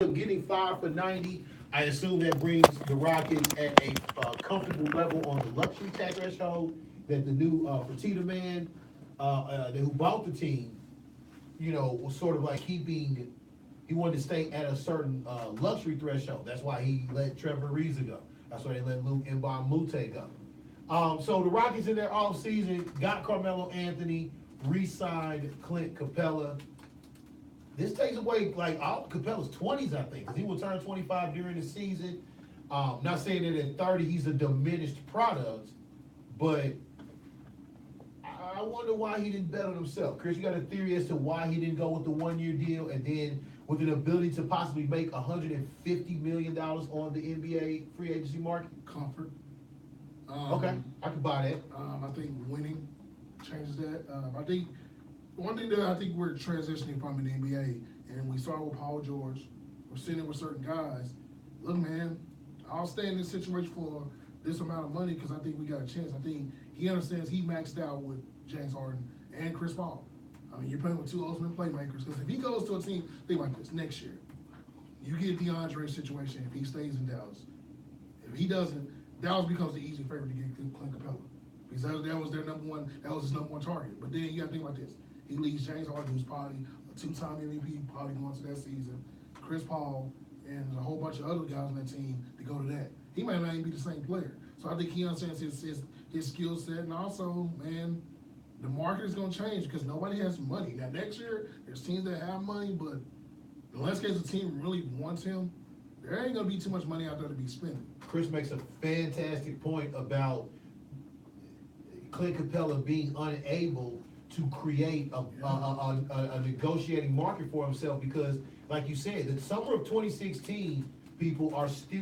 Getting 5 for 90. I assume that brings the Rockets at a comfortable level on the luxury tax threshold that the new Fertitta man who bought the team, was sort of like keeping. He wanted to stay at a certain luxury threshold. That's why he let Trevor Ariza go. That's why they let Luke Mbamute go. So the Rockets in their offseason got Carmelo Anthony, re-signed Clint Capella. This takes away like all Capella's 20s, I think, because he will turn 25 during the season. Not saying that at 30 he's a diminished product, but I wonder why he didn't bet on himself. Chris, you got a theory as to why he didn't go with the 1 year deal and then with an ability to possibly make $150 million on the NBA free agency market? Comfort. Okay, I can buy that. I think winning changes that. I think one thing that I think we're transitioning from in the NBA, and we saw with Paul George, we're sitting with certain guys. Look, man, I'll stay in this situation for this amount of money because I think we got a chance. I think he understands he maxed out with James Harden and Chris Paul. I mean, you're playing with two ultimate playmakers. Because if he goes to a team, think like this, next year, you get DeAndre's situation if he stays in Dallas. If he doesn't, Dallas becomes the easy favorite to get Clint Capella. Because that was their number one, that was his number one target. But then you got to think about this. He leaves James Harden, who's probably a two-time MVP, probably going to that season, Chris Paul, and a whole bunch of other guys on that team to go to that. He might not even be the same player. So I think he understands his skill set. And also, man, the market is going to change because nobody has money. Now, next year, there's teams that have money, but unless case the team really wants him, there ain't going to be too much money out there to be spending. Chris makes a fantastic point about Clint Capella being unable to create a negotiating market for himself because, like you said, the summer of 2016,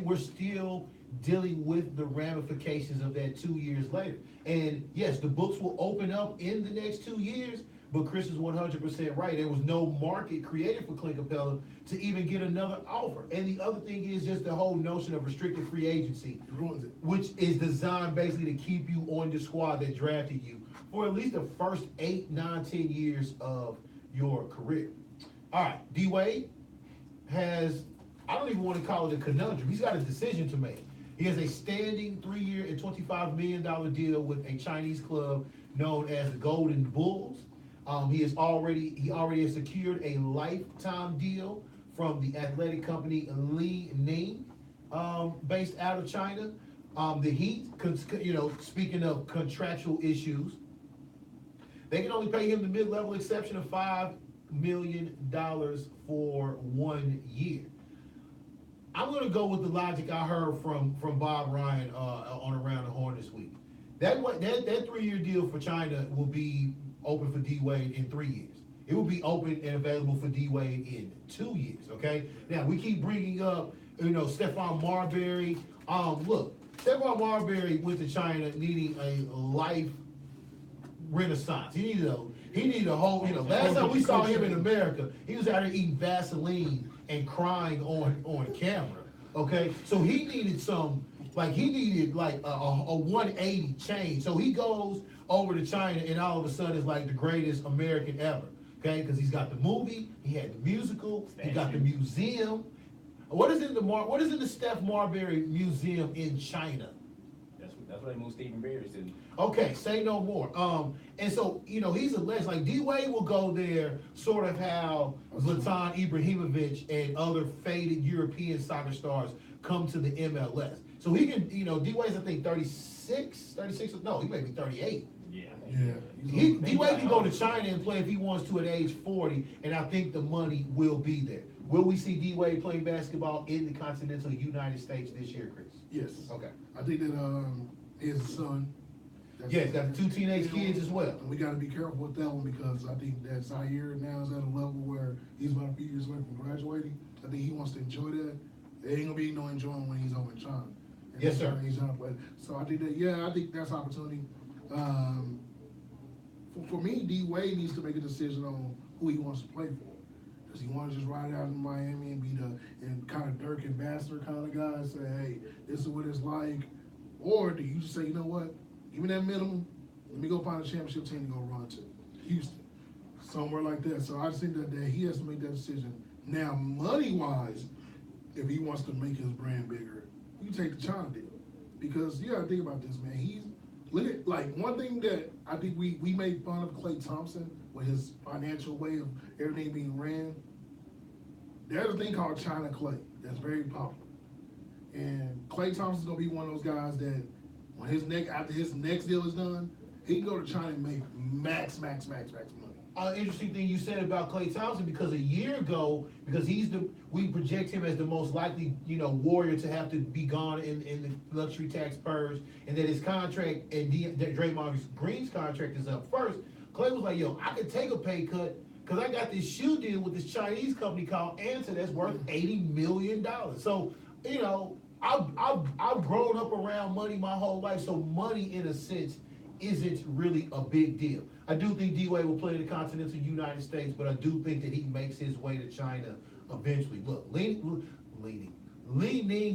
we're still dealing with the ramifications of that 2 years later. And yes, the books will open up in the next 2 years, but Chris is 100% right. There was no market created for Clint Capella to even get another offer. And the other thing is just the whole notion of restricted free agency, which is designed basically to keep you on the squad that drafted you for at least the first 8, 9, 10 years of your career. All right, D-Wade has, I don't even want to call it a conundrum. He's got a decision to make. He has a standing 3-year and $25 million deal with a Chinese club known as the Golden Bulls. He already has secured a lifetime deal from the athletic company Li Ning, based out of China. The Heat, speaking of contractual issues, they can only pay him the mid-level exception of $5 million for 1 year. I'm going to go with the logic I heard from Bob Ryan on Around the Horn this week. That 3-year deal for China will be open for D-Wade in 3 years. It will be open and available for D-Wade in 2 years, okay? Now, we keep bringing up, Stephon Marbury. Look, Stephon Marbury went to China needing a life renaissance. He needed a whole, last time we saw him in America, he was out there eating Vaseline and crying on camera, okay? So he needed a 180 change. So he goes over to China and all of a sudden is like the greatest American ever, okay? Because he's got the movie, he had the musical, he got the museum. What is in the Steph Marbury Museum in China? That's where they moved Stephen Barry to. Okay, say no more. And so, he's a legend. Like, D-Wade will go there sort of how Zlatan Ibrahimovic and other faded European soccer stars come to the MLS. So he can, D-Wade's, I think, 36, no, he may be 38. Yeah. D-Wade can go to China and play if he wants to at age 40, and I think the money will be there. Will we see D-Wade playing basketball in the continental United States this year, Chris? Yes. Okay. I think that his son. Yes, got the 2 teenage kids as well. And we got to be careful with that one because I think that Zaire now is at a level where he's about a few years away from graduating. I think he wants to enjoy that. There ain't gonna be no enjoying when he's over in China. And yes, sir. He's not playing. So I think that I think that's opportunity. For me, D-Wade needs to make a decision on who he wants to play for. Does he want to just ride out in Miami and be and kind of Dirk ambassador kind of guy and say, hey, this is what it's like? Or do you just say, you know what? Give me that minimum. Let me go find a championship team to go run to. Houston. Somewhere like that. So I just think that he has to make that decision. Now, money-wise, if he wants to make his brand bigger, you take the China deal. Because you gotta think about this, man. Like one thing that I think we made fun of Klay Thompson with his financial way of everything being ran. There's a thing called China Klay that's very popular. And Klay Thompson's gonna be one of those guys that when after his next deal is done, he can go to China and make max money. Interesting thing you said about Klay Thompson, because a year ago, because we project him as the most likely, warrior to have to be gone in the luxury tax purge, and that his contract and Draymond Green's contract is up first. Klay was like, yo, I could take a pay cut because I got this shoe deal with this Chinese company called Anta that's worth $80 million. So, I've grown up around money my whole life, so money in a sense isn't really a big deal. I do think D-Wade will play in the continental United States, but I do think that he makes his way to China eventually. Look, Li-Ning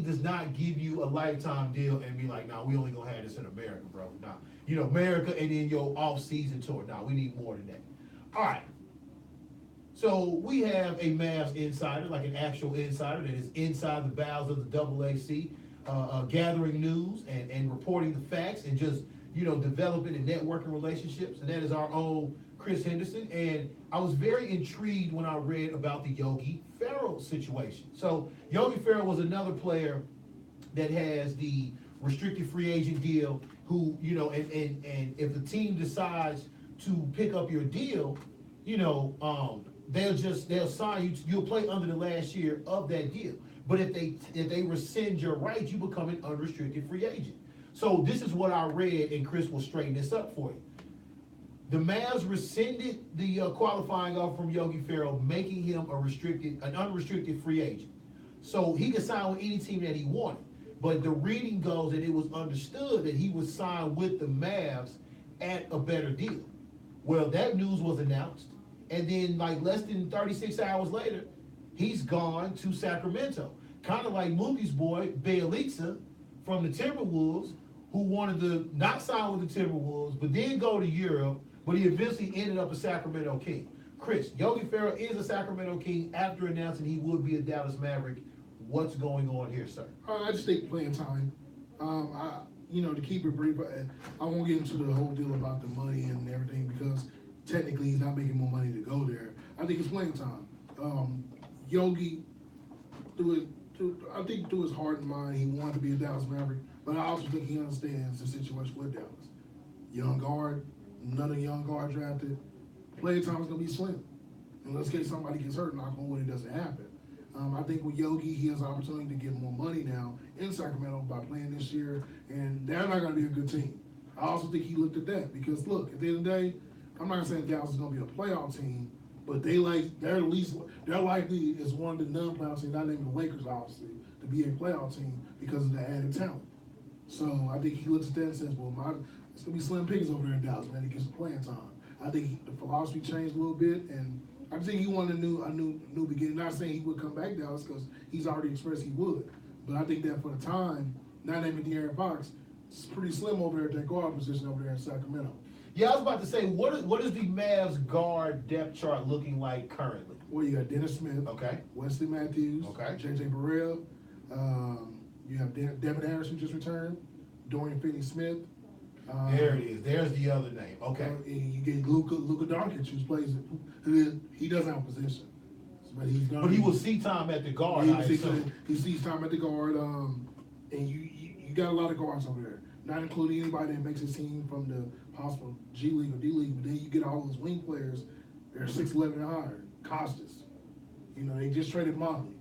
does not give you a lifetime deal and be like, nah, we only gonna have this in America, bro. Nah, America and then your off-season tour. Nah, we need more than that. All right. So we have a Mavs insider, like an actual insider that is inside the bowels of the AAC, gathering news and reporting the facts and just developing and networking relationships, and that is our own Chris Henderson. And I was very intrigued when I read about the Yogi Ferrell situation. So Yogi Ferrell was another player that has the restricted free agent deal who, and if the team decides to pick up your deal, they'll sign you, you'll play under the last year of that deal. But if they rescind your rights, you become an unrestricted free agent. So this is what I read, and Chris will straighten this up for you. The Mavs rescinded the qualifying offer from Yogi Ferrell, making him an unrestricted free agent. So he could sign with any team that he wanted. But the reading goes that it was understood that he would sign with the Mavs at a better deal. Well, that news was announced, and then like less than 36 hours later, he's gone to Sacramento. Kind of like Mookie's boy, Bjelica, from the Timberwolves, who wanted to not sign with the Timberwolves, but then go to Europe, but he eventually ended up a Sacramento King. Chris, Yogi Ferrell is a Sacramento King after announcing he would be a Dallas Maverick. What's going on here, sir? I just think playing time. To keep it brief, I won't get into the whole deal about the money and everything because technically he's not making more money to go there. I think it's playing time. Yogi, through his heart and mind, he wanted to be a Dallas Maverick, but I also think he understands the situation with Dallas. Young guard, another young guard drafted. Playing time is going to be slim. Unless case somebody gets hurt, knock on wood, it doesn't happen. I think with Yogi, he has an opportunity to get more money now in Sacramento by playing this year, and they're not going to be a good team. I also think he looked at that because, look, at the end of the day, I'm not saying Dallas is going to be a playoff team, but they're likely as one of the non-playoff teams, not naming the Lakers, obviously, to be a playoff team because of the added talent. So I think he looks at that and says, well, it's going to be slim pickings over there in Dallas, man. He gets the playing time. I think the philosophy changed a little bit, and I think he wanted a new beginning. Not saying he would come back to Dallas because he's already expressed he would, but I think that for the time, not naming De'Aaron Fox, it's pretty slim over there at that guard position over there in Sacramento. Yeah, I was about to say, what is the Mavs guard depth chart looking like currently? Well, you got Dennis Smith, Okay. Wesley Matthews, Okay. J.J. Burrell. You have Devin Harrison just returned, Dorian Finney-Smith. There it is. There's the other name. Okay. And you get Luka Doncic, he doesn't have a position, but But he will see time at the guard. He sees time at the guard, and you got a lot of guards over there, not including anybody that makes a team from the possible G League or D League. But then you get all those wing players. They're 6'11" and higher. Costas, they just traded Motley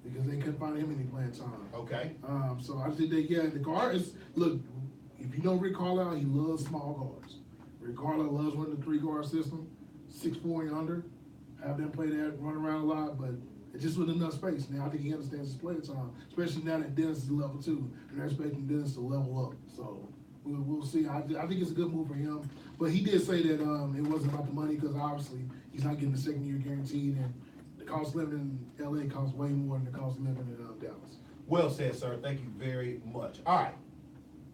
because they couldn't find him any playing time. Okay. So I think that the guards look. If you know Rick Carlisle, he loves small guards. Rick Carlisle loves running the 3-guard system, 6'4" and under. Have them play that, run around a lot, but it's just with enough space. Now I think he understands his playing time, especially now that Dennis is level 2, and they're expecting Dennis to level up. So we'll see. I think it's a good move for him. But he did say that it wasn't about the money because obviously he's not getting the second year guaranteed, and the cost of living in LA costs way more than the cost of living in Dallas. Well said, sir. Thank you very much. All right.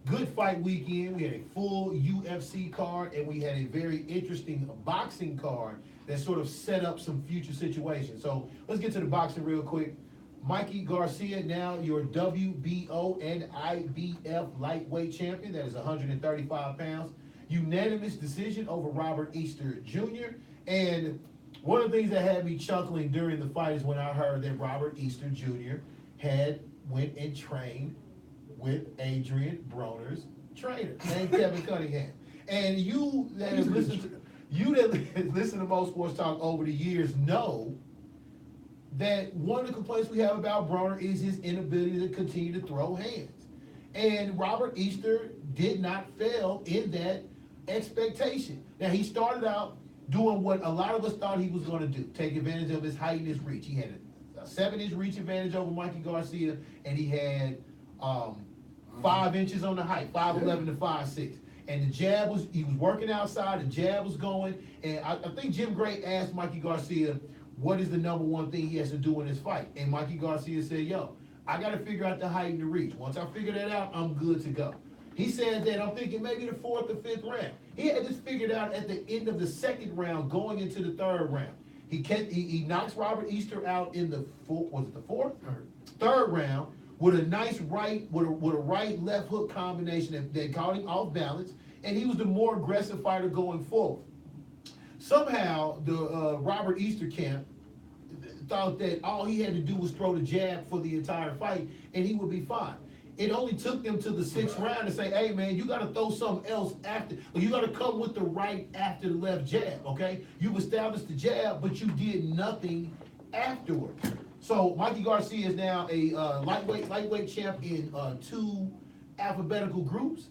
Good fight weekend. We had a full UFC card, and we had a very interesting boxing card that sort of set up some future situations. So let's get to the boxing real quick. Mikey Garcia, now your WBO and IBF lightweight champion. That is 135 pounds. Unanimous decision over Robert Easter Jr. And one of the things that had me chuckling during the fight is when I heard that Robert Easter Jr. had went and trained with Adrian Broner's trainer named Kevin Cunningham. And you that have listened to most sports talk over the years know that one of the complaints we have about Broner is his inability to continue to throw hands. And Robert Easter did not fail in that expectation. Now, he started out doing what a lot of us thought he was going to do, take advantage of his height and his reach. He had a 7-inch reach advantage over Mikey Garcia, and he had 5 inches on the height, 5'11" to 5'6". And the jab he was working outside, the jab was going, and I think Jim Gray asked Mikey Garcia, what is the number one thing he has to do in this fight? And Mikey Garcia said, yo, I got to figure out the height and the reach. Once I figure that out, I'm good to go. He said that, I'm thinking maybe the 4th or 5th round. He had this figured out at the end of the 2nd round, going into the 3rd round. He knocks Robert Easter out in the 4th? 3rd round with a nice right, with a right left hook combination that caught him off balance, and he was the more aggressive fighter going forward. Somehow, the Robert Easter camp thought that all he had to do was throw the jab for the entire fight, and he would be fine. It only took them to the 6th round to say, hey, man, you got to throw something else after. Or you got to come with the right after the left jab, okay? You've established the jab, but you did nothing afterward. So Mikey Garcia is now a lightweight champ in 2 alphabetical groups.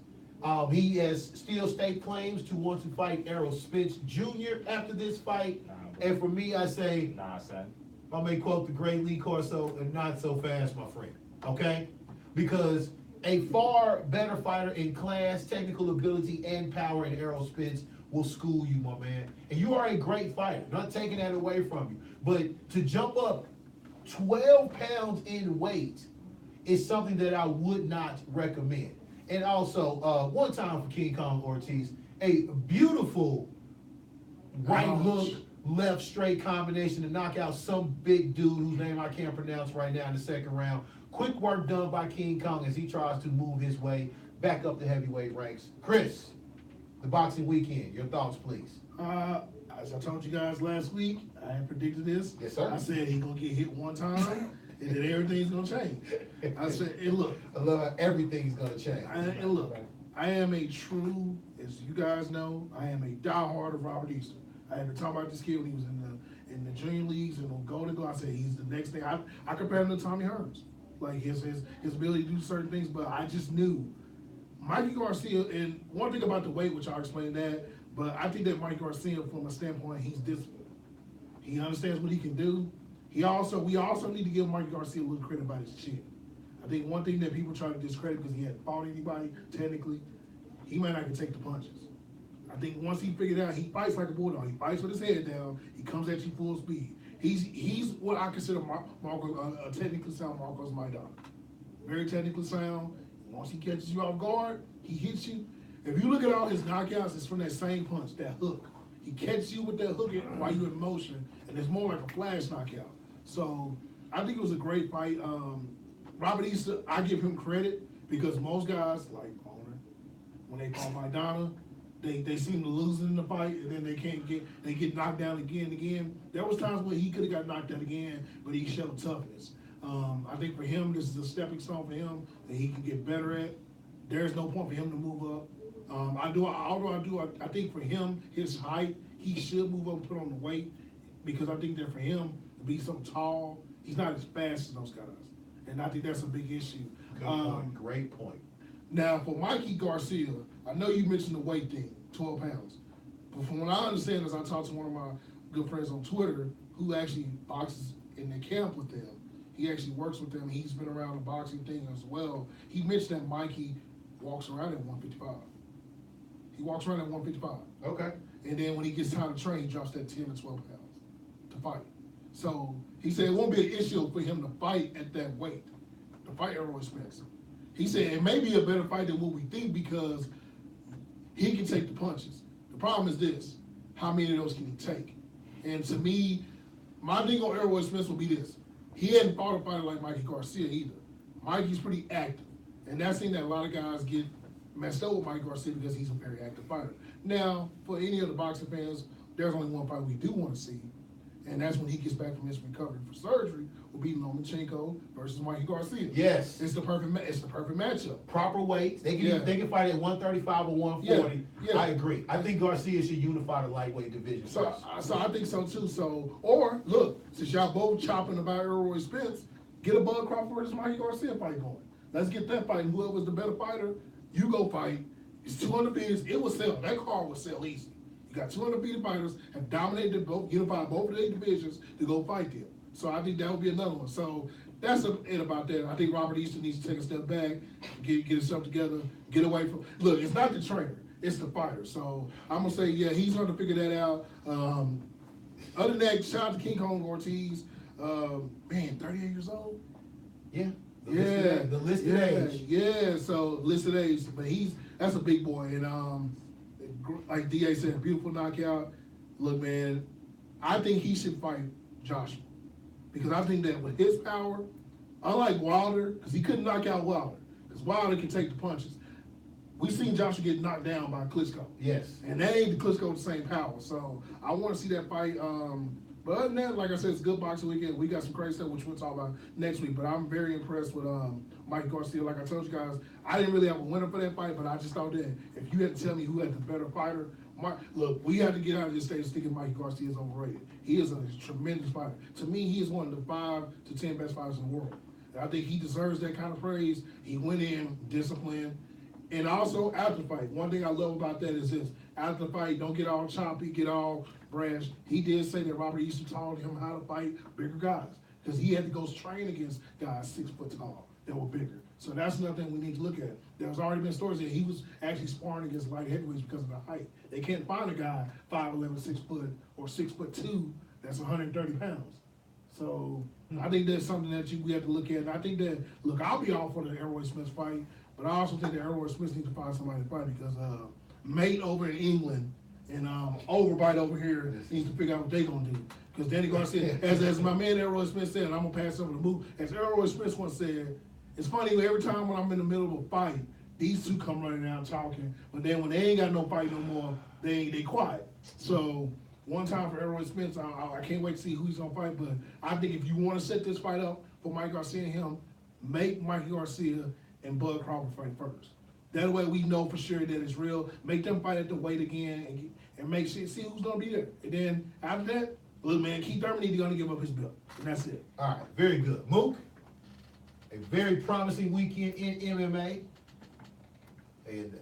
He has still state claims to want to fight Errol Spence Jr. after this fight. And for me, I say, son. I may quote the great Lee Corso, and not so fast, my friend, okay? Because a far better fighter in class, technical ability, and power in Errol Spence will school you, my man. And you are a great fighter, not taking that away from you. But to jump up 12 pounds in weight is something that I would not recommend. And also, one time for King Kong Ortiz, a beautiful right hook, left straight combination to knock out some big dude whose name I can't pronounce right now in the 2nd round. Quick work done by King Kong as he tries to move his way back up the heavyweight ranks. Chris, the boxing weekend, your thoughts, please. As I told you guys last week, I had predicted this. Yes, sir. I said he's gonna get hit one time, and then everything's gonna change. I said, and look, I love how everything's gonna change. and look, I am a true, as you guys know, I am a diehard of Robert Easter. I had to talk about this kid when he was in the junior leagues and on Golden Glove. I said he's the next thing. I compared him to Tommy Hearns, like his ability to do certain things. But I just knew Mikey Garcia. And one thing about the weight, which I'll explain that. But I think that Mikey Garcia, from a standpoint, he's disciplined. He understands what he can do. We also need to give Mikey Garcia a little credit about his chin. I think one thing that people try to discredit because he hadn't fought anybody technically, he might not can take the punches. I think once he figured out, he fights like a bulldog. He fights with his head down. He comes at you full speed. He's what I consider a technically sound Marcos Maidana. Very technically sound. Once he catches you off guard, he hits you. If you look at all his knockouts, it's from that same punch, that hook. He catches you with that hook while you're in motion, and it's more like a flash knockout. So I think it was a great fight. Robert Easter, I give him credit because most guys, like Boner, when they call Maidana, they seem to lose in the fight, and then they get knocked down again and again. There was times where he could have got knocked out again, but he showed toughness. I think for him, this is a stepping stone for him that he can get better at. There's no point for him to move up. I think for him, his height, he should move up and put on the weight because I think that for him to be so tall, he's not as fast as those guys. And I think that's a big issue. Good point. Great point. Now, for Mikey Garcia, I know you mentioned the weight thing, 12 pounds. But from what I understand, as I talked to one of my good friends on Twitter who actually boxes in the camp with them, he actually works with them. He's been around the boxing thing as well. He mentioned that Mikey walks around at 155. He walks around at 155. Okay. And then when he gets time to train, he drops that 10 to 12 pounds to fight. So he said it won't be an issue for him to fight at that weight, to fight Errol Spence. He said it may be a better fight than what we think because he can take the punches. The problem is this: how many of those can he take? And to me, my thing on Errol Spence will be this: he hadn't fought a fighter like Mikey Garcia either. Mikey's pretty active, and that's thing that a lot of guys get messed up with Mikey Garcia because he's a very active fighter. Now, for any of the boxing fans, there's only one fight we do want to see, and that's when he gets back from his recovery for surgery, will be Lomachenko versus Mikey Garcia. Yes. It's the perfect matchup. Proper weights. They can Yeah. they can fight at 135 or 140. Yeah, yeah. I agree. I think Garcia should unify the lightweight division. So I think so too. So, or look, since y'all both chopping about Errol Spence, get a Bud Crawford versus Mikey Garcia fight going. Let's get that fight. And whoever's the better fighter, you go fight. It's 200 bids. It will sell. That card will sell easy. You got 200 beat fighters have dominated both, unified both of their divisions to go fight them. So I think that would be another one. So that's it about that. I think Robert Easter needs to take a step back, get himself together, get away from. Look, it's not the trainer, it's the fighter. So I'm gonna say, yeah, he's gonna figure that out. Other than that, shout out to King Kong Ortiz. Man, 38 years old. Yeah. The listed age. Yeah, so listed age, but that's a big boy, and like DA said, beautiful knockout. Look, man, I think he should fight Joshua because I think that with his power, unlike Wilder, because he couldn't knock out Wilder, because Wilder can take the punches. We've seen Joshua get knocked down by Klitschko. Yes. And that ain't the Klitschko the same power. So I want to see that fight. But other than that, like I said, it's a good boxing weekend. We got some crazy stuff, which we'll talk about next week. But I'm very impressed with Mike Garcia. Like I told you guys, I didn't really have a winner for that fight, but I just thought that if you had to tell me who had the better fighter, look, we have to get out of this stage thinking Mike Garcia is overrated. He is a tremendous fighter. To me, he is one of the 5 to 10 best fighters in the world. And I think he deserves that kind of praise. He went in disciplined. And also, after the fight, one thing I love about that is this. After the fight, don't get all choppy, get all brash. He did say that Robert Easter taught him how to fight bigger guys. Because he had to go train against guys 6 foot tall that were bigger. So that's another thing we need to look at. There's already been stories that he was actually sparring against light heavyweights because of the height. They can't find a guy 5'11", 6 foot, or 6'2" that's 130 pounds. So I think that's something that we have to look at. And I think that, look, I'll be all for the Errol Smith fight, but I also think that Errol Smith needs to find somebody to fight because Mate over in England and Overbite over here needs to figure out what they're going to do. Because Danny Garcia, as my man Errol Smith said, and I'm going to pass over the move, as Errol Smith once said, it's funny, every time when I'm in the middle of a fight, these two come running out talking, but then when they ain't got no fight no more, they quiet. So one time for Errol Smith, I can't wait to see who he's going to fight, but I think if you want to set this fight up for Mike Garcia and him, make Mike Garcia and Bud Crawford fight first. That way we know for sure that it's real. Make them fight at the weight again and make sure, see who's going to be there. And then after that, look, man, Keith Thurman needs to give up his belt. And that's it. All right, very good. Mook, a very promising weekend in MMA. And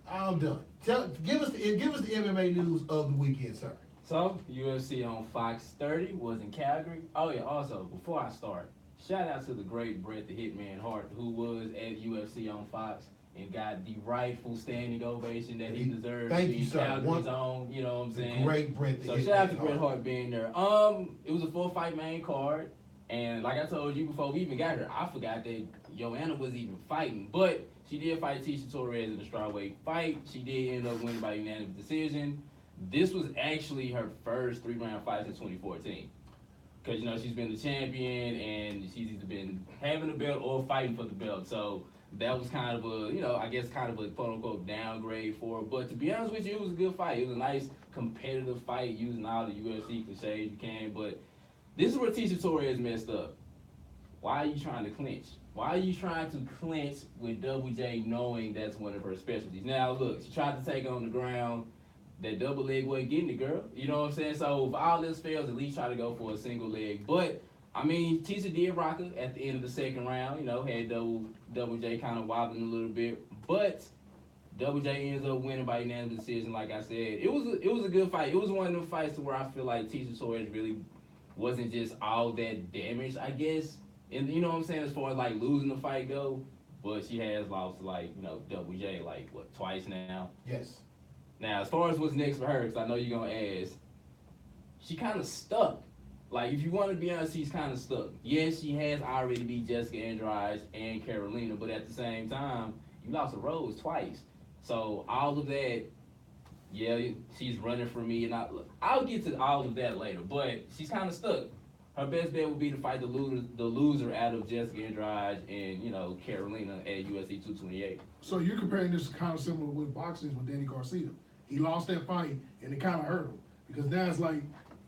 I'm done. Give us the MMA news of the weekend, sir. So, UFC on Fox 30 was in Calgary. Oh yeah, also, before I start, shout out to the great Bret the Hitman Hart, who was at UFC on Fox and got the rightful standing ovation that he deserves. Thank you, sir. Calgary's own, you know what I'm saying? Great Bret the So Hitman shout out to Hart. Bret Hart being there. It was a 4-fight main card, and like I told you before we even got here, I forgot that Joanna was even fighting, but she did fight Tisha Torres in the strawweight fight. She did end up winning by unanimous decision. This was actually her first 3-round fight since 2014. Because, you know, she's been the champion and she's either been having the belt or fighting for the belt. So that was kind of a, you know, I guess kind of a quote-unquote downgrade for her. But to be honest with you, it was a good fight. It was a nice competitive fight using all the UFC cliches you can. But this is where Tisha Torres messed up. Why are you trying to clinch? Why are you trying to clinch with Double J knowing that's one of her specialties? Now, look, she tried to take on the ground. That double leg wasn't getting it, girl. You know what I'm saying? So if all this fails, at least try to go for a single leg. But, I mean, Tisha did rock her at the end of the second round. You know, had Double J kind of wobbling a little bit. But Double J ends up winning by unanimous decision, like I said. It was a good fight. It was one of them fights where I feel like Tisha Torres really wasn't just all that damaged, I guess. And you know what I'm saying, as far as like losing the fight go. But she has lost to like, you know, Double J like, what, twice now? Yes. Now, as far as what's next for her, because I know you're going to ask, she kind of stuck. Like, if you want to be honest, she's kind of stuck. Yes, she has already beat Jessica Andrade and Carolina, but at the same time, you lost to Rose twice. So, all of that, yeah, she's running for me, and I'll get to all of that later, but she's kind of stuck. Her best bet would be to fight the loser out of Jessica Andrade and, you know, Carolina at UFC 228. So you're comparing this kind of similar with boxing with Danny Garcia. He lost that fight and it kind of hurt him because now it's like,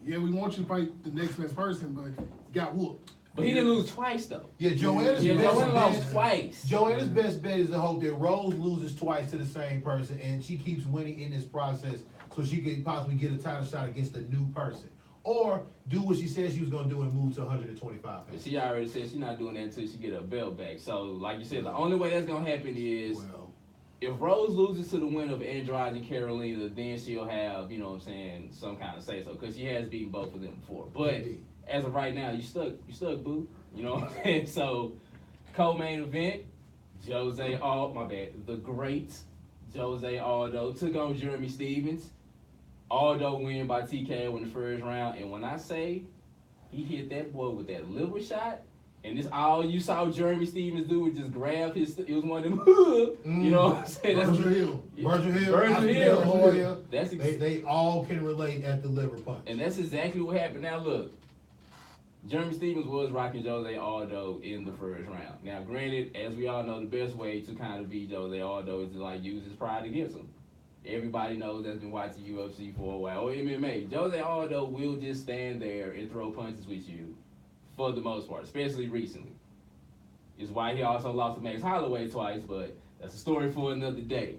yeah, we want you to fight the next best person, but you got whooped. But he didn't lose twice though. Yeah, Joanna's Yeah, best Joanna lost bet. twice. Joanna's best bet is to hope that Rose loses twice to the same person and she keeps winning in this process so she could possibly get a title shot against a new person. Or do what she said she was gonna do and move to 125 But pounds. she already said she's not doing that until she get her belt back. So, like you said, the only way that's gonna happen is Well, if Rose loses to the winner of Andrade and Carolina, then she'll have, you know what I'm saying, some kind of say so because she has beaten both of them before. But indeed. as of right now, you stuck, boo. You know what I'm saying? So, co-main event, the great Jose Aldo took on Jeremy Stevens. Aldo win by TKO in the first round, and when I say he hit that boy with that liver shot, and this all you saw Jeremy Stevens do was just grab his, it was one of them, you know what I'm saying? Virgil Hill. Virgil Hill, Virgil Oscar Hill. De La Hoya, That's they all can relate at the liver punch. And that's exactly what happened. Now look, Jeremy Stevens was rocking Jose Aldo in the first round. Now granted, as we all know, the best way to kind of beat Jose Aldo is to like use his pride against him. Everybody knows that's been watching UFC for a while, or MMA. Jose Aldo will just stand there and throw punches with you for the most part, especially recently. Is why he also lost to Max Holloway twice, but that's a story for another day.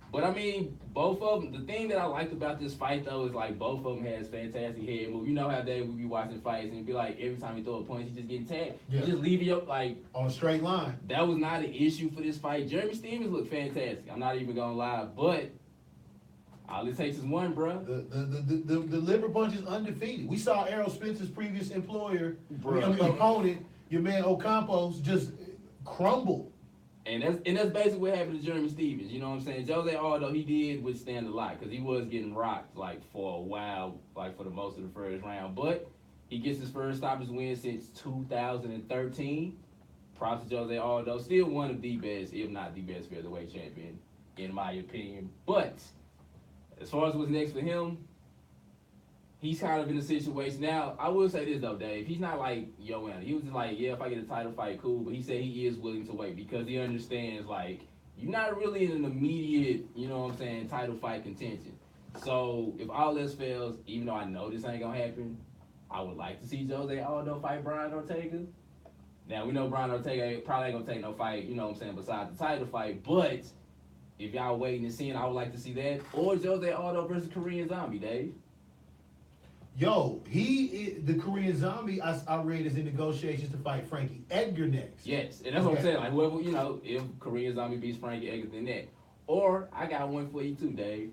But I mean, both of them, the thing that I liked about this fight though is like both of them has fantastic head move. You know how they would be watching fights and it'd be like every time you throw a punch, you just getting tagged. Yeah. You just leave it up like On a straight line. that was not an issue for this fight. Jeremy Stevens looked fantastic. I'm not even gonna lie, but all it takes is one, bruh. The liver punch is undefeated. We saw Errol Spencer's previous employer, Bruh. opponent, your man Ocampos, just crumble. And that's basically what happened to Jeremy Stevens. You know what I'm saying? Jose Aldo, he did withstand a lot because he was getting rocked like for a while, like for the most of the first round. But he gets his first stoppage win since 2013. Props to Jose Aldo. Still one of the best, if not the best featherweight champion, in my opinion. But as far as what's next for him, he's kind of in a situation now. I will say this though, Dave. He's not like Joanna. He was just like, yeah, if I get a title fight, cool. But he said he is willing to wait because he understands like you're not really in an immediate, you know what I'm saying, title fight contention. So if all else fails, even though I know this ain't gonna happen, I would like to see Jose Aldo fight Brian Ortega. Now we know Brian Ortega probably ain't gonna take no fight, you know what I'm saying, besides the title fight. But if y'all waiting and seeing, I would like to see that. Or Jose Aldo versus Korean Zombie, Dave. Yo, the Korean Zombie, I read is in negotiations to fight Frankie Edgar next. Yes, and that's what I'm saying. Like, whoever, you know, if Korean Zombie beats Frankie Edgar, then that. Or, I got one for you too, Dave.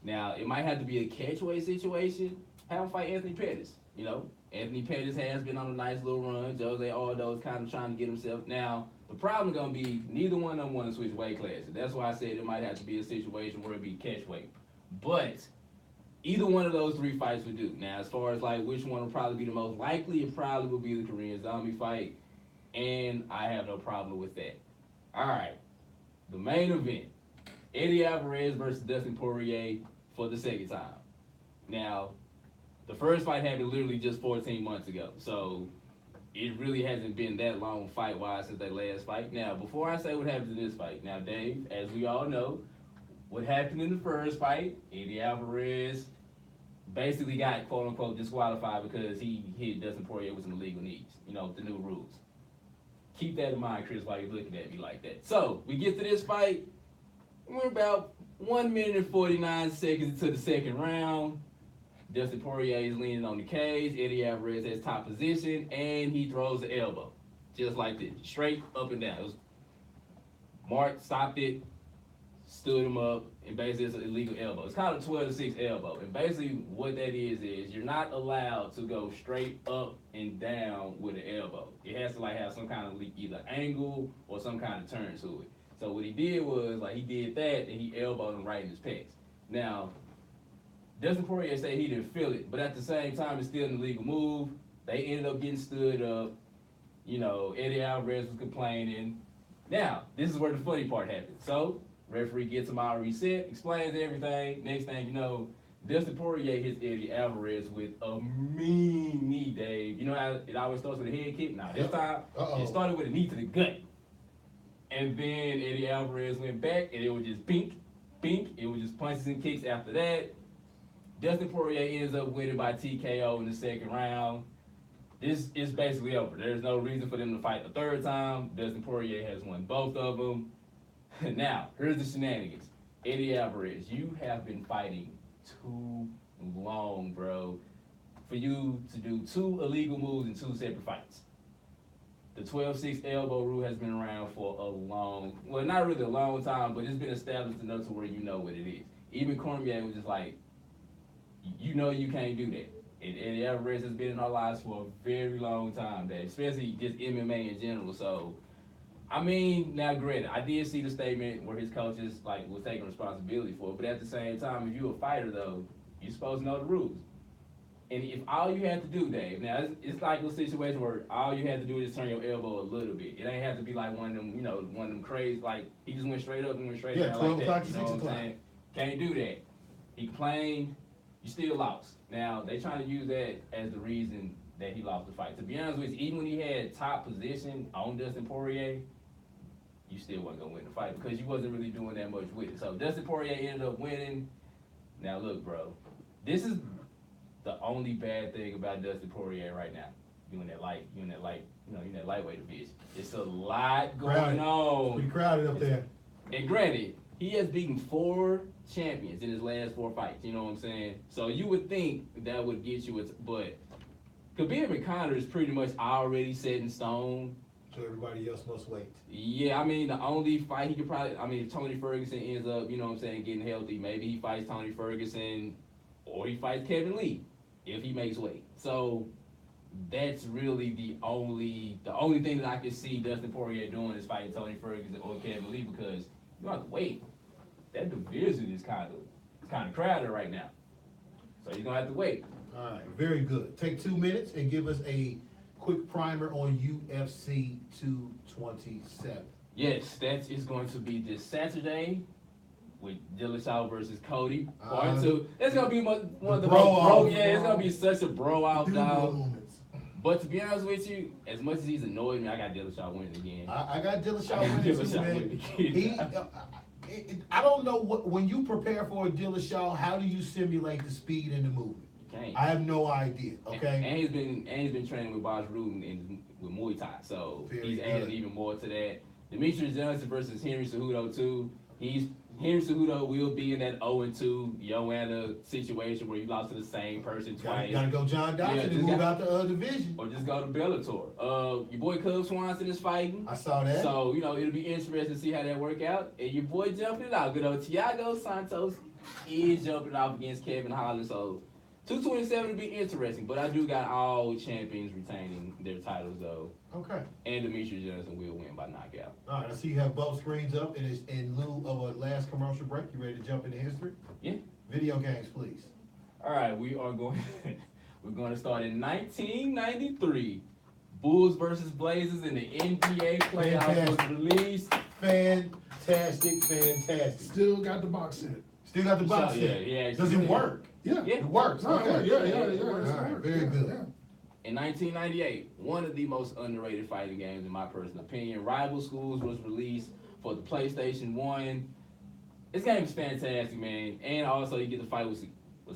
Now, it might have to be a catchweight situation. Have him fight Anthony Pettis. You know, Anthony Pettis has been on a nice little run. Jose Aldo is kind of trying to get himself. Now, the problem going to be neither one of them want to switch weight classes. That's why I said it might have to be a situation where it be catchweight. But either one of those three fights would do. Now, as far as like which one will probably be the most likely, it probably will be the Korean Zombie fight. And I have no problem with that. All right. The main event. Eddie Alvarez versus Dustin Poirier for the second time. Now, the first fight happened literally just 14 months ago. So, it really hasn't been that long fight-wise since that last fight. Now, before I say what happened in this fight, now, Dave, as we all know, what happened in the first fight, Eddie Alvarez basically got quote-unquote disqualified because he hit Dustin Poirier with some illegal knees, you know, with the new rules. Keep that in mind, Chris, while you're looking at me like that. So, we get to this fight. We're about 1 minute and 49 seconds into the second round. Dustin Poirier is leaning on the cage. Eddie Alvarez has top position, and he throws the elbow. Just like this, straight up and down. It was Mark stopped it, stood him up, and basically it's an illegal elbow. It's kind of a 12-6 elbow. And basically what that is you're not allowed to go straight up and down with an elbow. It has to like have some kind of either angle or some kind of turn to it. So what he did was like he did that and he elbowed him right in his pecs. Now, Dustin Poirier said he didn't feel it, but at the same time it's still an illegal move. They ended up getting stood up. You know, Eddie Alvarez was complaining. Now, this is where the funny part happened. So, referee gets him out reset, explains everything. Next thing you know, Dustin Poirier hits Eddie Alvarez with a mean knee, Dave. You know how it always starts with a head kick? Nah, this time it started with a knee to the gut. And then Eddie Alvarez went back, and it was just bink, bink. It was just punches and kicks after that. Dustin Poirier ends up winning by TKO in the second round. This is basically over. There's no reason for them to fight a third time. Dustin Poirier has won both of them. Now, here's the shenanigans. Eddie Alvarez, you have been fighting too long, bro, for you to do 2 illegal moves in 2 separate fights. The 12-6 elbow rule has been around for a long, well, not really a long time, but it's been established enough to where you know what it is. Even Cormier was just like, you know you can't do that. And Eddie Alvarez has been in our lives for a very long time, Dave, especially just MMA in general. So, I mean, now granted, I did see the statement where his coaches was taking responsibility for it, but at the same time, if you're a fighter though, you're supposed to know the rules. And if all you had to do, Dave, now it's like a situation where all you had to do is turn your elbow a little bit. It ain't have to be like one of them crazy, like he just went straight up and went straight down like that. You know what I'm saying? Can't do that. He complained, you still lost. Now, they trying to use that as the reason that he lost the fight. To be honest with you, even when he had top position on Dustin Poirier, you still wasn't gonna win the fight because you wasn't really doing that much with it. So Dustin Poirier ended up winning. Now look, bro, this is the only bad thing about Dustin Poirier right now. You in that lightweight division. It's a lot going on. Pretty crowded up there. And granted, he has beaten 4 champions in his last 4 fights. You know what I'm saying? So you would think that would get you, but Khabib Conor is pretty much already set in stone. So everybody else must wait. Yeah, I mean, the only fight he could probably, if Tony Ferguson ends up, getting healthy, maybe he fights Tony Ferguson or he fights Kevin Lee if he makes weight. So that's really the only thing that I can see Dustin Poirier doing is fighting Tony Ferguson or Kevin Lee because you don't have to wait. That division is kind of crowded right now. So you're going to have to wait. All right, very good. Take 2 minutes and give us a quick primer on UFC 227. Yes, that is going to be this Saturday with Dillashaw versus Cody. Part 2. It's going to be one of the most bro. Yeah, it's going to be such a bro out, dog. But to be honest with you, as much as he's annoyed me, I got Dillashaw winning again. I got Dillashaw winning too, man. I don't know when you prepare for a Dillashaw, how do you simulate the speed in the movement? I have no idea. Okay. And he's been training with Bas Rutten with Muay Thai, so he's adding even more to that. Demetrius Johnson versus Henry Cejudo too. Henry Cejudo will be in that 0-2 Joanna situation where you lost to the same person twice. You gotta go John Dodson and move out the other division. Or just go to Bellator. Your boy Cub Swanson is fighting. I saw that. So, it'll be interesting to see how that work out. And your boy jumping it out. Good old Thiago Santos is jumping off against Kevin Holland. So 227 will be interesting, but I do got all champions retaining their titles though. Okay. And Demetrius Johnson will win by knockout. All right, I see you have both screens up, and it's in lieu of a last commercial break. You ready to jump into history? Yeah. Video games, please. All right, we're going to start in 1993. Bulls versus Blazers in the NBA playoffs was released. Fantastic. Still got the box set. Still got the box set. Yeah. Does it work? Yeah. It works. Okay. Yeah. All right, very good. Yeah. In 1998, one of the most underrated fighting games, in my personal opinion, Rival Schools was released for the PlayStation 1. This game is fantastic, man. And also, you get to fight with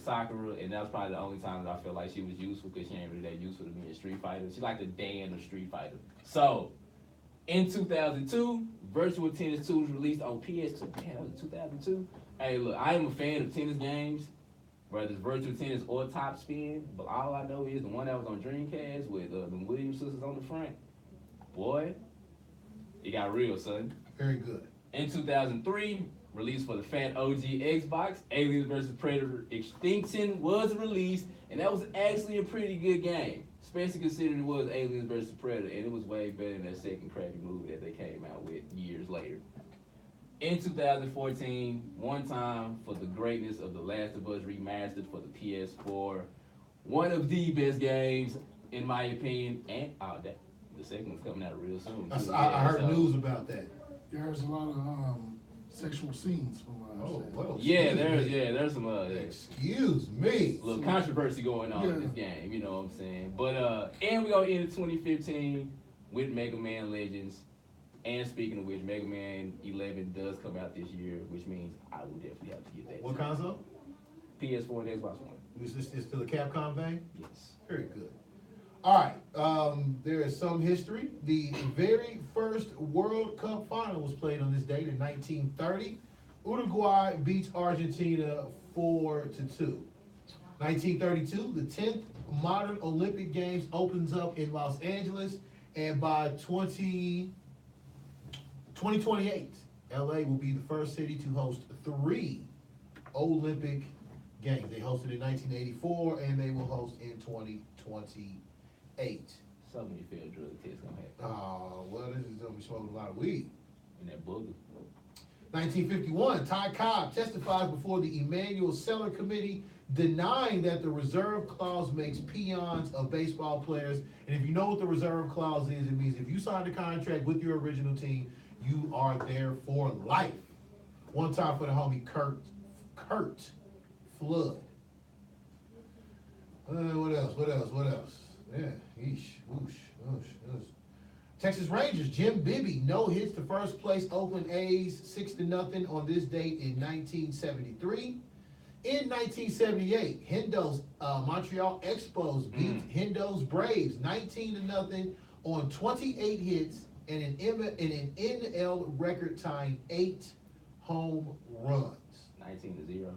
Sakura, and that was probably the only time that I felt like she was useful because she ain't really that useful to me as Street Fighter. She's like the Dan of Street Fighter. So, in 2002, Virtual Tennis 2 was released on PS2. Damn, that was 2002. Hey, look, I am a fan of tennis games, whether it's Virtual Tennis or Top Spin, but all I know is the one that was on Dreamcast with the Williams sisters on the front. Boy, it got real, son. Very good. In 2003, released for the Fat OG Xbox, Aliens vs. Predator Extinction was released, and that was actually a pretty good game, especially considering it was Aliens vs. Predator, and it was way better than that second crappy movie that they came out with years later. In 2014, one time for the greatness of The Last of Us Remastered for the PS4, one of the best games, in my opinion, and the second one's coming out real soon. I heard news about that. There's a lot of sexual scenes from what I Oh, understand. well. There's some Excuse me. little controversy going on in this game, you know what I'm saying? But and we gonna end 2015 with Mega Man Legends. And speaking of which, Mega Man 11 does come out this year, which means I will definitely have to get that. What console? PS4 and Xbox One. Is this still the Capcom vein? Yes. Very good. All right. There is some history. The very first World Cup final was played on this date in 1930. Uruguay beats Argentina 4-2. 1932, the 10th modern Olympic Games opens up in Los Angeles, and by 2028, LA will be the first city to host 3 Olympic Games. They hosted in 1984, and they will host in 2028. Some of you feel drug test gonna happen Oh, well, this is gonna be smoking a lot of weed. in that booger. 1951, Ty Cobb testifies before the Emanuel Seller Committee, denying that the reserve clause makes peons of baseball players. And if you know what the reserve clause is, it means if you signed a contract with your original team, you are there for life. One time for the homie Kurt Flood. What else? Yeah, yeesh, whoosh. Texas Rangers, Jim Bibby, no hits to first place Oakland A's 6-0 on this date in 1973. In 1978, Hendo's Montreal Expos beat Hendo's Braves 19-0 on 28 hits and an NL record tying 8 home runs. 19-0.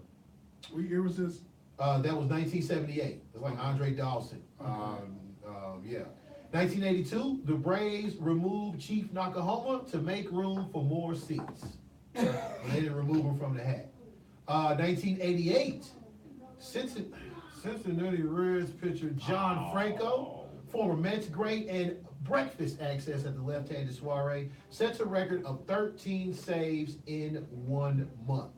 What year was this? That was 1978. It's like Andre Dawson. Yeah. 1982, the Braves removed Chief Nakahoma to make room for more seats. But they didn't remove him from the hat. 1988, Cincinnati Reds pitcher John Franco, former Mets great and breakfast access at the left-handed soiree, sets a record of 13 saves in 1 month.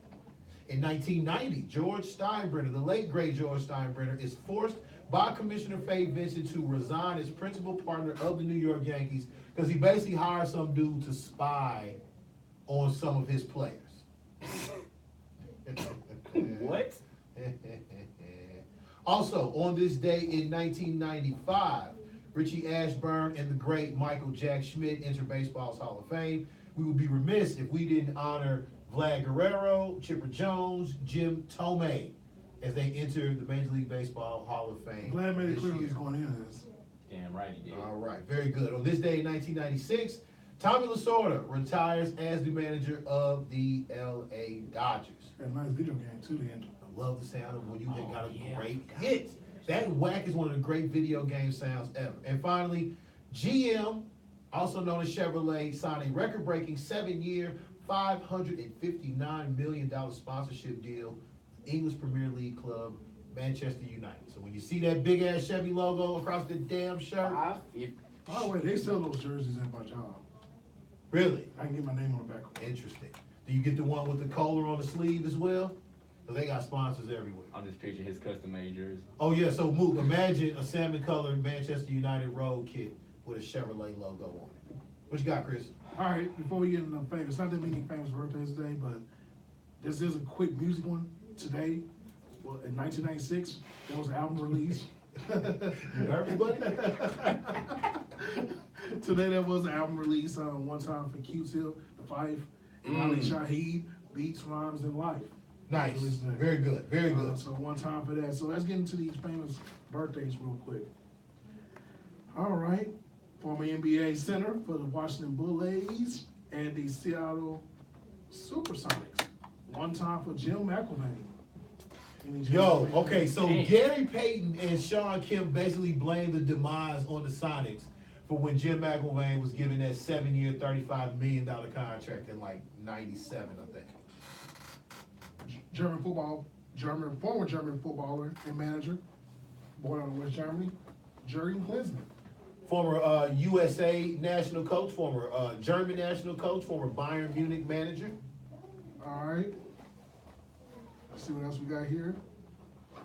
In 1990, George Steinbrenner, the late great George Steinbrenner, is forced by Commissioner Faye Vincent to resign as principal partner of the New York Yankees because he basically hired some dude to spy on some of his players. What? Also, on this day in 1995, Richie Ashburn and the great Michael Jack Schmidt enter baseball's Hall of Fame. We would be remiss if we didn't honor Vlad Guerrero, Chipper Jones, Jim Thome as they enter the Major League Baseball Hall of Fame. Glad made it this clear year. he's going in this. Damn right he did. All right, very good. On this day in 1996, Tommy Lasorda retires as the manager of the LA Dodgers. Had a nice video game too, the end. I love the sound of when you got a yeah, great I forgot. hit. That whack is one of the great video game sounds ever. And finally, GM, also known as Chevrolet, signed a record-breaking 7-year, $559 million sponsorship deal, English Premier League club, Manchester United. So when you see that big-ass Chevy logo across the damn shirt, By the way, they sell those jerseys at my job. really I can get my name on the back. interesting. Do you get the one with the collar on the sleeve as well? Because they got sponsors everywhere. I'm just picturing his custom-made jersey. Oh yeah, so Mook, imagine a salmon-colored Manchester United road kit with a Chevrolet logo on it. What you got, Chris? All right, before we get into the famous, not that many famous birthdays today, but this is a quick music one today. Well, in 1996, there was an album release. Everybody? Today there was an album release one time for Q-Tip, The Fife, and Ali Shaheed, Beats, Rhymes, and Life. Nice. Released today. Very good. Very good. So one time for that. So let's get into these famous birthdays real quick. All right. Former NBA center for the Washington Bullets and the Seattle Supersonics. One time for Jim McElvain. Any Jim Yo, McElvain? okay, so Damn. Gary Payton and Sean Kemp basically blamed the demise on the Sonics for when Jim McElvain was given that 7-year, $35 million contract in like 97, I think. Former German footballer and manager, born out of West Germany, Jurgen Klinsmann. Former USA national coach, former German national coach, former Bayern Munich manager. All right. Let's see what else we got here.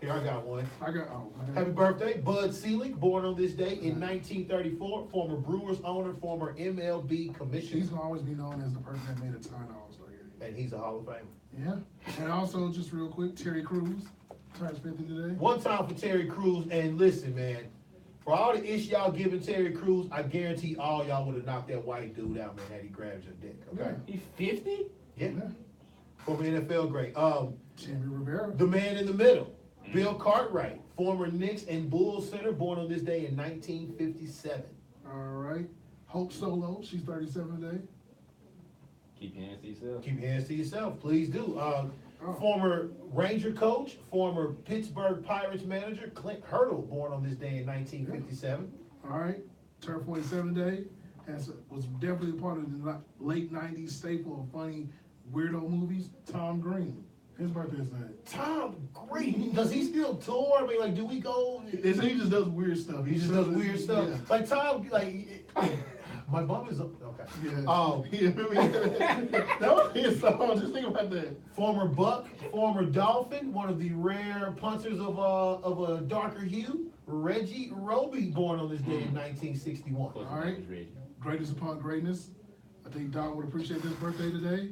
Here, I got one. Happy Okay. birthday, Bud Selig, born on this day in 1934, former Brewers owner, former MLB He's commissioner. gonna always be known as the person that made a $10 All-Star game. and he's a Hall of Famer. Yeah. And also, just real quick, Terry Crews turns 50 today. One time for Terry Crews, and listen, man, for all the ish y'all giving Terry Crews, I guarantee all y'all would have knocked that white dude out, man, had he grabbed your dick. Okay. He 50? Yeah. Yeah. Former NFL great. Jimmy Rivera. The man in the middle, Bill Cartwright, former Knicks and Bulls center, born on this day in 1957. All right. Hope Solo, she's 37 today. Keep your hands to yourself. Keep your hands to yourself, please do. Former Ranger coach, former Pittsburgh Pirates manager, Clint Hurdle, born on this day in 1957. All right. Turned 47 today. Was definitely a part of the late 90s staple of funny weirdo movies. Tom Green. His birthday is today. Tom Green, does he still tour? I mean, like, do we go? He just does weird stuff. He just does weird stuff. Yeah. Like Tom, like my bum is okay. Yeah. That was his song. Just think about that. Former Buck, former Dolphin, one of the rare punters of a darker hue, Reggie Roby, born on this day in 1961. Close All right. enough, Reggie. Greatest upon greatness. I think Don would appreciate this birthday today.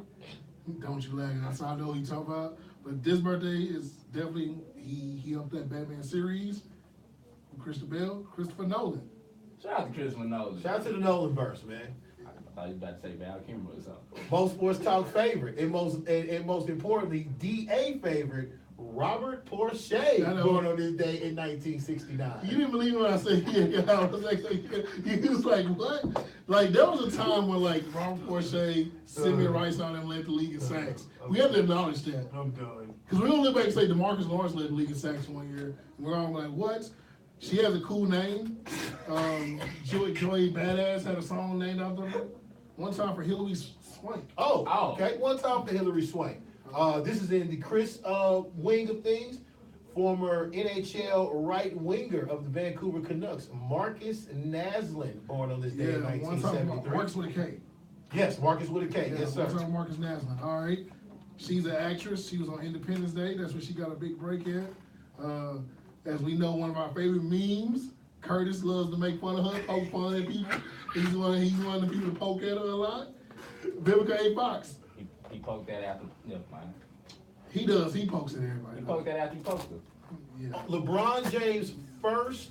Don't you lag? That's all I know he talking about. But this birthday is definitely he up that Batman series. Christopher Nolan. Shout out to Christopher Nolan. Shout out to the Nolan verse, man. I thought you were about to say Val Kilmer or something. Most sports talk favorite, and most importantly, DA favorite, Robert Porsche, I know. born on this day in 1969. You didn't believe me when I said yeah. I was like, he was like, what? Like there was a time when like Robert Porsche, Simeon Rice on them led the league in sacks. We have to acknowledge that. I'm done. Because we don't look back and say DeMarcus Lawrence led the league in sacks one year. We're all like, what? She has a cool name. Joey Badass had a song named after her. One time for Hillary Swank. Oh, Oh. okay. One time for Hillary Swank. This is in the Chris wing of things. Former NHL right winger of the Vancouver Canucks, Marcus Naslund, born on this day in One time 1973. Marcus with a K. Yes, Marcus with a K. Yeah, Yes, sir. one time Marcus Naslund. All right. She's an actress. She was on Independence Day. That's where she got a big break at. As we know, one of our favorite memes, Curtis loves to make fun of her, poke fun at people. He's one of the people to poke at her a lot. Vivica A. Fox. He poked that after. Never mind. He does. He pokes at everybody. He poked that after he poked her. Yeah. LeBron James' first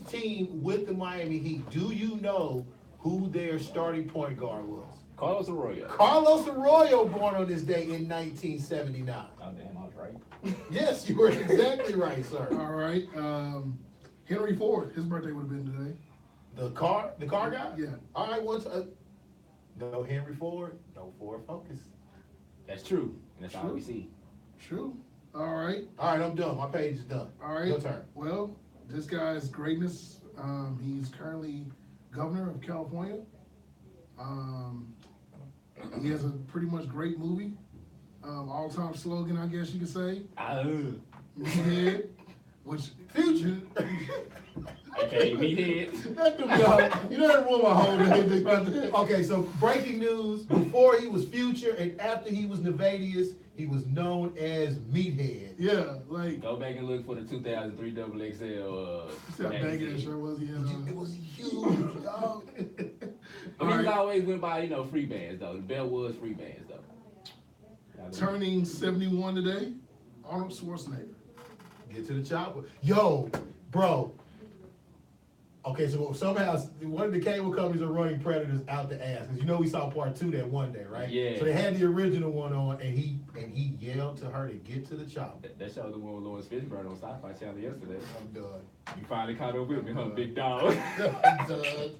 team with the Miami Heat. Do you know who their starting point guard was? Carlos Arroyo. Carlos Arroyo, born on this day in 1979. Oh, damn, I was right. Yes, you were exactly right, sir. All right. Henry Ford. His birthday would have been today. The car guy? Yeah. All right, no Henry Ford, no Ford Focus. That's true. And that's all True. we see. True. All right. All right, I'm done. My page is done. All right. Your turn. Well, this guy's greatness. He's currently governor of California. He has a pretty much great movie. All-time slogan, I guess you could say. Meathead, which Future. Okay, meathead. that could be all. You know that ruined my whole day. Think about that. Okay, so breaking news: before he was Future and after he was Nevadius, he was known as Meathead. Yeah, like Go back and look for the 2003 XXL. you see how banging that shirt was. He had It was huge, dog. But he's always went by, free bands though. The bell was free bands though. turning 71 today. Arnold Schwarzenegger. Get to the chopper. Yo, bro. Okay, so somehow one of the cable companies are running Predators out the ass. Because we saw part 2 that one day, right? Yeah. So they had the original one on, and he yelled to her to get to the chopper. That show the one with Lawrence Fishburne on Sci-Fi Channel yesterday. I'm done. You finally caught up with me, huh, big dog? I'm done.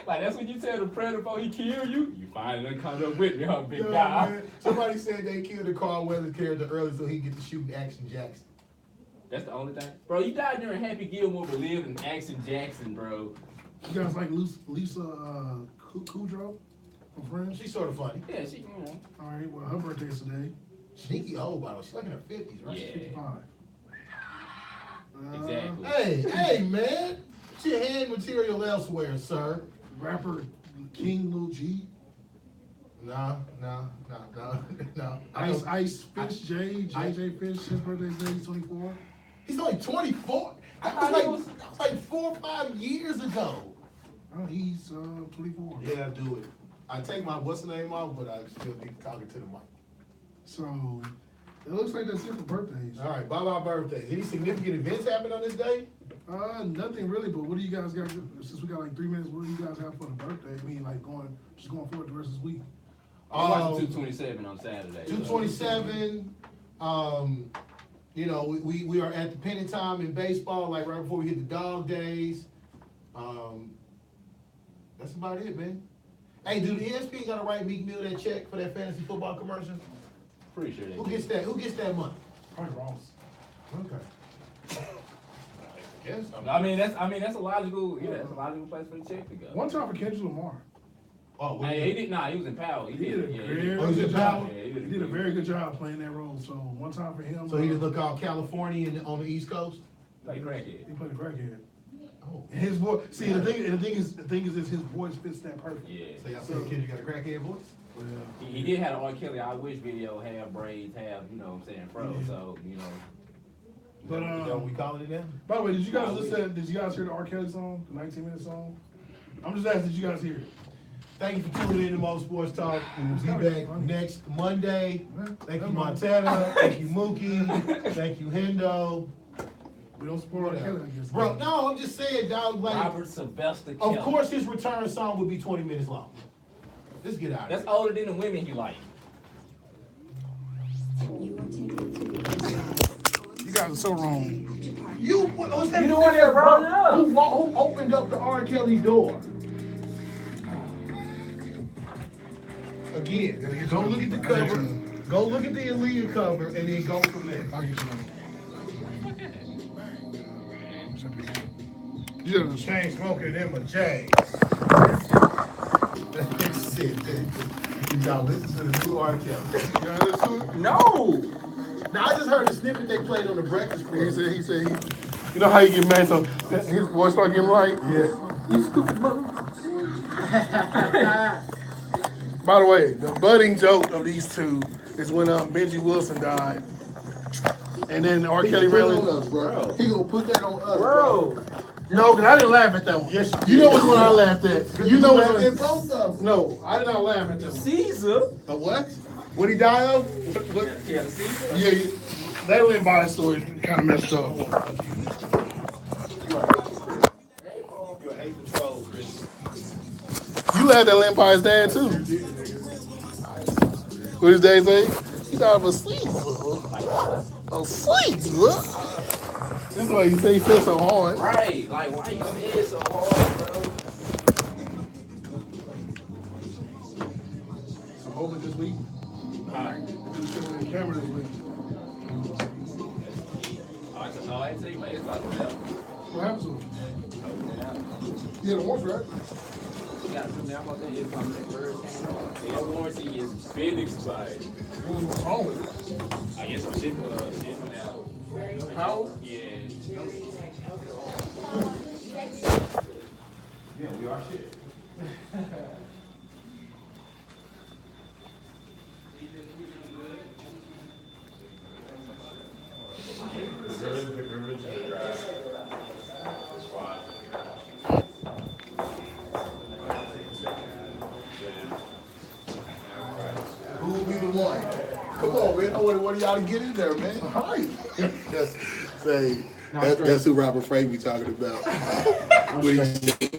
Like, that's when you tell the predator before he kill you. You finally done caught up with me, huh, big Yo, dog? man. Somebody said they killed the Carl Weathers character early so he get to shoot Action Jackson. That's the only thing. Bro, you died during Happy Gilmore but lived in Action Jackson, bro. You guys like Lisa Kudrow from Friends? She's sort of funny. Yeah, she, All right, well, her birthday's today. Sneaky old, by the way. She's like in her 50s, right? Yeah. 55. Exactly. Hey, man. Put your hand material elsewhere, sir. Rapper King Lil G. No. Ice Fish JJ Fish, his birthday's today, he's 24. He's only 24. That was like 4 or 5 years ago. Oh, he's 24. Yeah, do it. I take my what's the name off, but I still be talking to the mic. So, it looks like that's it for birthdays. All right, bye-bye birthdays. Any significant events happen on this day? Nothing really, but what do you guys got, since we got like 3 minutes, what do you guys have for the birthday? I mean, like just going forward the rest of this week. I'm watching 227 on Saturday. 227. You know, we are at the pennant time in baseball, like right before we hit the dog days. That's about it, man. Hey, dude, the ESPN gotta write Meek Mill that check for that fantasy football commercial? Pretty sure they Who do. gets that? Who gets that money? Probably Ross. Okay. Yes. I mean that's a logical that's a logical place for the check to go. One time for Kendrick Lamar. Oh, Hey, he was in Powell. He did a very Oh, he's in good job. Powell? Yeah, He did a very good job playing that role. So one time for him. So he just look all California on the East Coast? like crackhead. He played a crackhead. Oh. And his voice. See, the thing is, his voice fits that perfect. Yeah. So y'all saying Kendrick got a crackhead voice? Well, He did have an R. Kelly I Wish video, have braids, have, you know what I'm saying, fro, Yeah. so, you know. But, Is that what we calling it now? by the way, did you guys hear the R. Kelly song, the 19-minute song? I'm just asking, did you guys hear it? Thank you for tuning in to Mo Sports Talk. We will be back next Monday. Thank you, Never mind. Montana. Thank you, Mookie. Thank you, Hendo. We don't support R. Kelly, I guess. Bro, no, I'm just saying, dog, like, Robert Sylvester of Kelly. course his return song would be 20 minutes long. Let's get out of That's here. older than the women he like. You guys are so wrong. You was that You the one that brought it up. Who opened up the R. Kelly door? Again, go look at the cover. Go look at the Aaliyah cover and then go from there. I'll get you You know, Chain smoking them a James. That's it. Y'all listen to the new R. Kelly. you gotta listen to it? No! Now I just heard the snippet they played on the Breakfast Club. He said, you know how you get mad, so his voice start getting right? Yeah. You stupid mother. By the way, the budding joke of these two is when Benji Wilson died. And then R. Kelly really. bro. He gonna put that on us, Bro! No, because I didn't laugh at that one. Yes, You know which one I laughed at. You know which in one. both of them. No, I did not laugh at that one. Caesar? A what? What he died of? What? Yeah, the Caesar? Yeah, that Lynn Body story kind of messed up. You laughed at Lynn Body's dad too. What his dad say? He died of a Caesar. A Caesar? That's why you say he feels so hard. Right, like why you saying so hard, bro? So hold it this week. Alright. The camera this week. No, I say, man, it's like that. What happened to him? He had a warrant, right? You gotta put me out about that. It's like that first came on. Their warranty is been expired. What's wrong with it? I guess some shit went out. How? Yeah. Yeah, we are shit. Who will be the one? Come on, man. I want y'all to get in there, man. Hi. That's who Robert Frank be talking about. When he